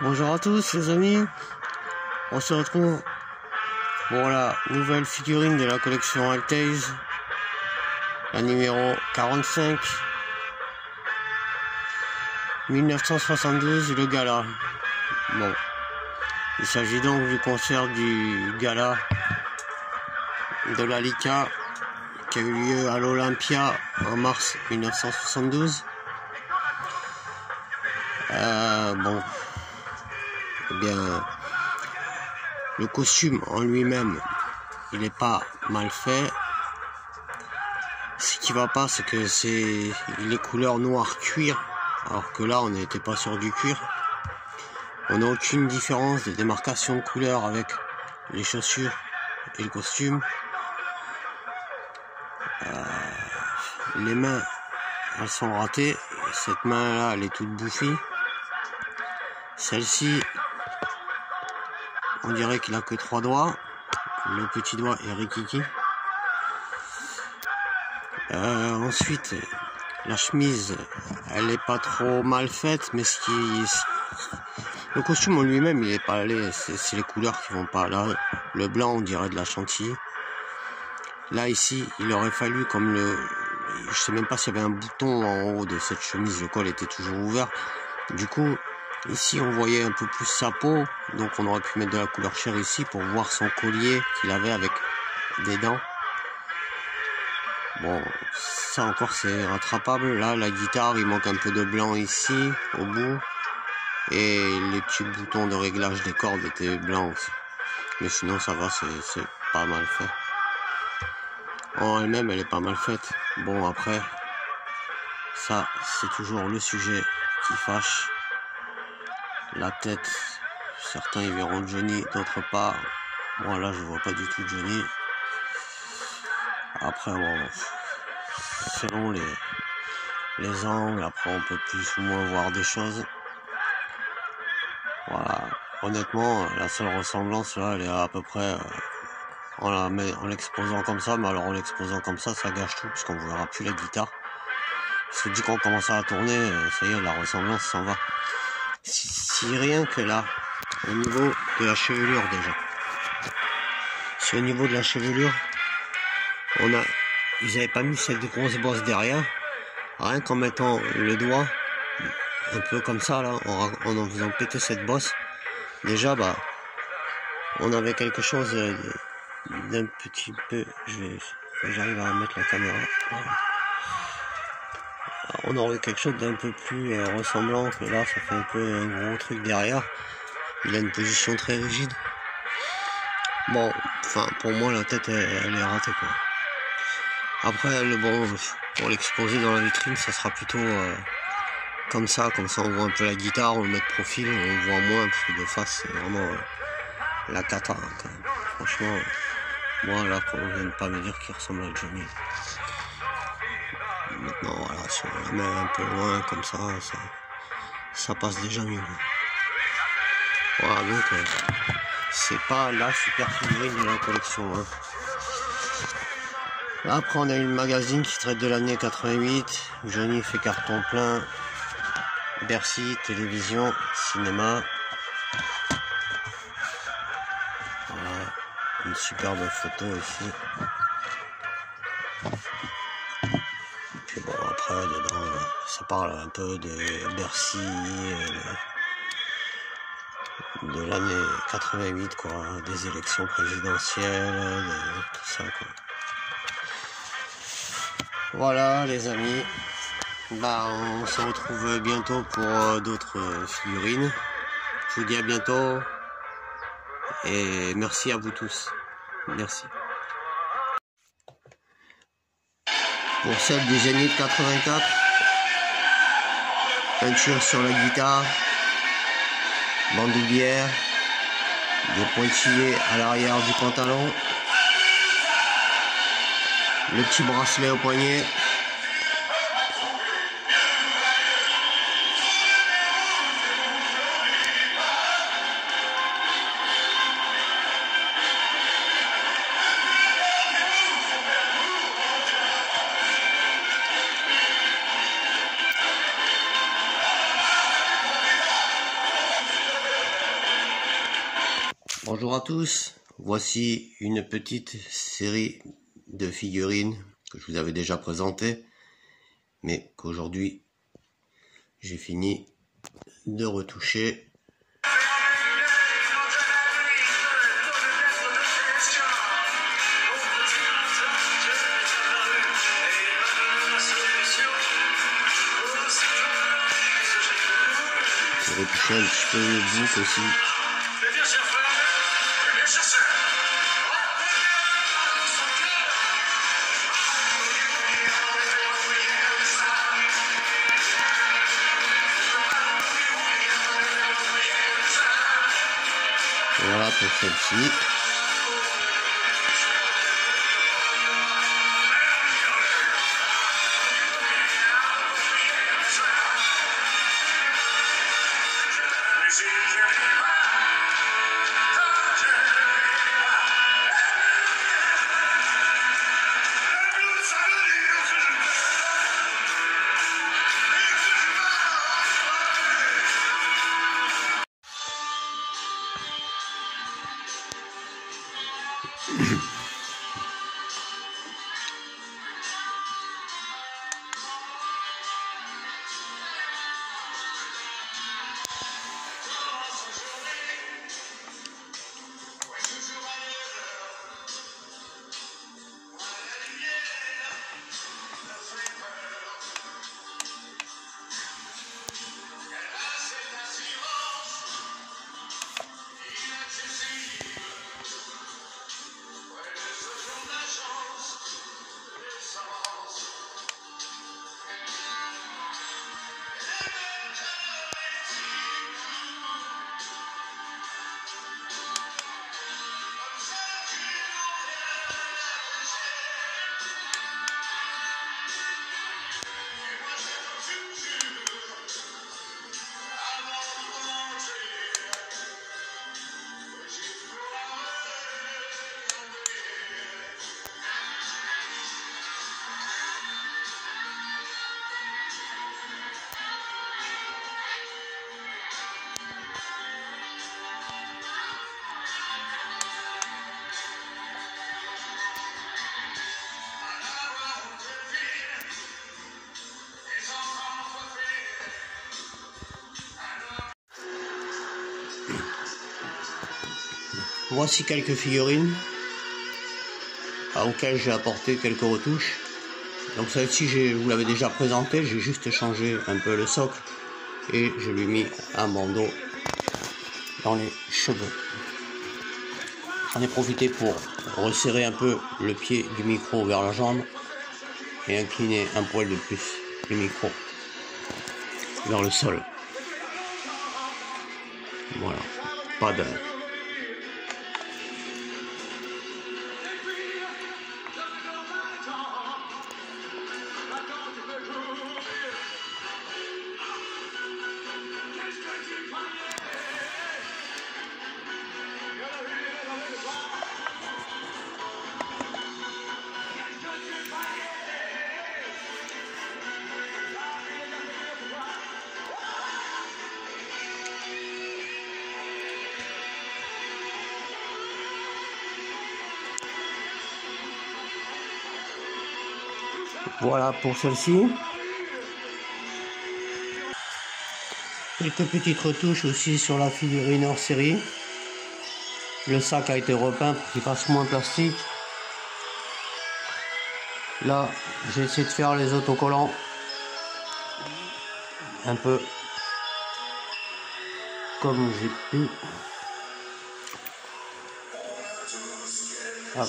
Bonjour à tous les amis, on se retrouve pour la nouvelle figurine de la collection Altaze, la numéro 45, 1972, le gala. Bon, il s'agit donc du concert du gala de l'Alika qui a eu lieu à l'Olympia en mars 1972. Bon, eh bien, le costume en lui-même, il n'est pas mal fait. Ce qui va pas, c'est que il est couleur noir cuir, alors que là, on n'était pas sur du cuir. On n'a aucune différence de démarcation de couleur avec les chaussures et le costume. Les mains, elles sont ratées. Cette main-là, elle est toute bouffie. Celle-ci, on dirait qu'il a que 3 doigts. Le petit doigt est rikiki. Ensuite, la chemise, elle est pas trop mal faite, mais le costume en lui-même, il est pas allé. C'est les couleurs qui vont pas. Là, le blanc, on dirait de la chantilly. Là, ici, il aurait fallu comme je sais même pas s'il y avait un bouton en haut de cette chemise. Le col était toujours ouvert. Du coup, ici, on voyait un peu plus sa peau. Donc, on aurait pu mettre de la couleur chair ici pour voir son collier qu'il avait avec des dents. Bon, ça encore, c'est rattrapable. Là, la guitare, il manque un peu de blanc ici, au bout. Et les petits boutons de réglage des cordes étaient blancs aussi. Mais sinon, ça va, c'est pas mal fait. En elle-même, elle est pas mal faite. Bon, après, ça, c'est toujours le sujet qui fâche. La tête, certains y verront Johnny, d'autres pas. Moi, là, je vois pas du tout Johnny. Après, bon, selon les angles, après, on peut plus ou moins voir des choses. Voilà. Honnêtement, la seule ressemblance, là, elle est à peu près... en l'exposant comme ça, mais alors en l'exposant comme ça gâche tout, puisqu'on ne verra plus la guitare. Parce que dès qu'on commence à tourner, ça y est, la ressemblance s'en va. Si rien que là, au niveau de la chevelure déjà. Si au niveau de la chevelure, ils n'avaient pas mis cette grosse bosse derrière, rien qu'en mettant le doigt, un peu comme ça là, en faisant péter cette bosse, déjà bah, on avait quelque chose d'un petit peu, j'arrive à mettre la caméra. Voilà. On aurait quelque chose d'un peu plus ressemblant que là, ça fait un peu un gros truc derrière. Il a une position très rigide. Bon, enfin pour moi la tête elle est ratée quoi. Après pour l'exposer dans la vitrine, ça sera plutôt comme ça on voit un peu la guitare, on le met de profil, on voit moins parce que de face c'est vraiment la cata hein, quand même. Franchement. Moi là, on vient de pas me dire qu'il ressemble à Johnny. Maintenant voilà, si on la met un peu loin comme ça passe déjà mieux. Voilà, donc c'est pas la super figurine de la collection. Hein. Là, après on a une magazine qui traite de l'année 88. Johnny fait carton plein. Bercy, télévision, cinéma. Voilà. Une superbe photo ici. Et puis bon, après, dedans, ça parle un peu de Bercy, de l'année 88, quoi, des élections présidentielles, tout ça, quoi. Voilà, les amis. Bah, on se retrouve bientôt pour d'autres figurines. Je vous dis à bientôt. Et merci à vous tous. Merci. Pour celle du Zénith 84, peinture sur la guitare, bandoulière, des pointillés à l'arrière du pantalon, le petit bracelet au poignet. Bonjour à tous, voici une petite série de figurines que je vous avais déjà présentées, mais qu'aujourd'hui j'ai fini de retoucher. J'ai retouché un petit peu le bouc aussi. Voilà pour celle-ci. Voici quelques figurines auxquelles j'ai apporté quelques retouches. Donc celle-ci, je vous l'avais déjà présentée, j'ai juste changé un peu le socle et je lui ai mis un bandeau dans les cheveux. J'en ai profité pour resserrer un peu le pied du micro vers la jambe et incliner un poil de plus le micro vers le sol. Voilà, pas de... Voilà pour celle-ci. Quelques petites retouches aussi sur la figurine hors série. Le sac a été repeint pour qu'il fasse moins plastique. Là, j'ai essayé de faire les autocollants un peu comme j'ai pu. Ah,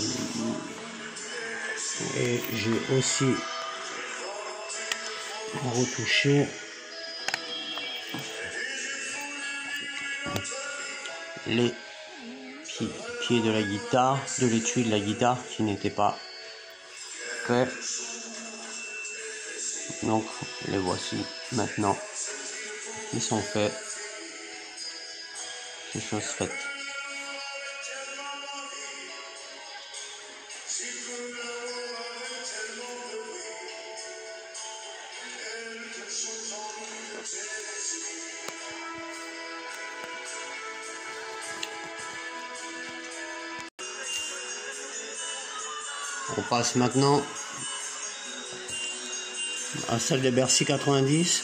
et j'ai aussi retouché les pieds de la guitare, de l'étui de la guitare qui n'était pas fait. Donc les voici maintenant, ils sont faits, c'est chose faite. On passe maintenant à celle de Bercy 90.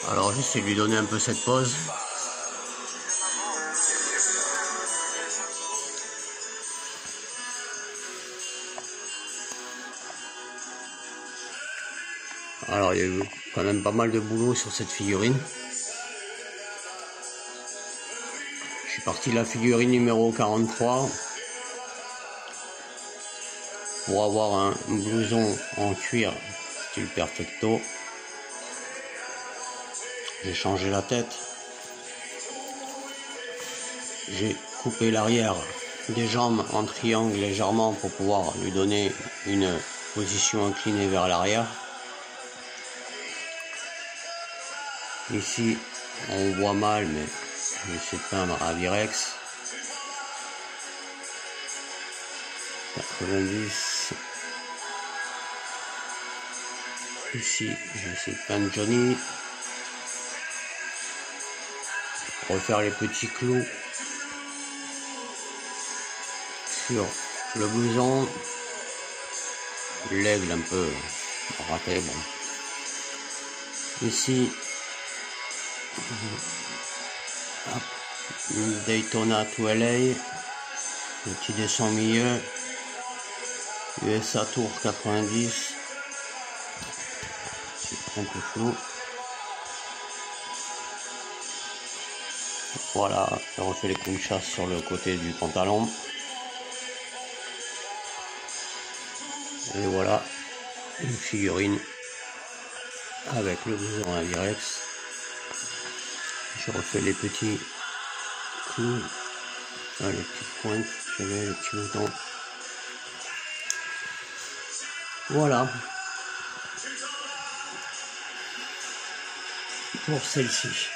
Alors j'essaie de lui donner un peu cette pause. Alors il y a eu quand même pas mal de boulot sur cette figurine. Je suis parti de la figurine numéro 43 pour avoir un blouson en cuir style perfecto. J'ai changé la tête. J'ai coupé l'arrière des jambes en triangle légèrement pour pouvoir lui donner une position inclinée vers l'arrière. Ici on voit mal, mais j'essaie de peindre à Virex 90. Ici j'essaie de peindre Johnny, refaire les petits clous sur le blouson, l'aigle un peu raté. Bon. Ici Daytona to LA, le petit descend au milieu, USA Tour 90, c'est un peu flou. Voilà, je refais les coups de chasse sur le côté du pantalon. Et voilà, une figurine avec le blouson à Virex. Je refais les petits clous, les petites pointes, les petits boutons. Voilà pour celle-ci.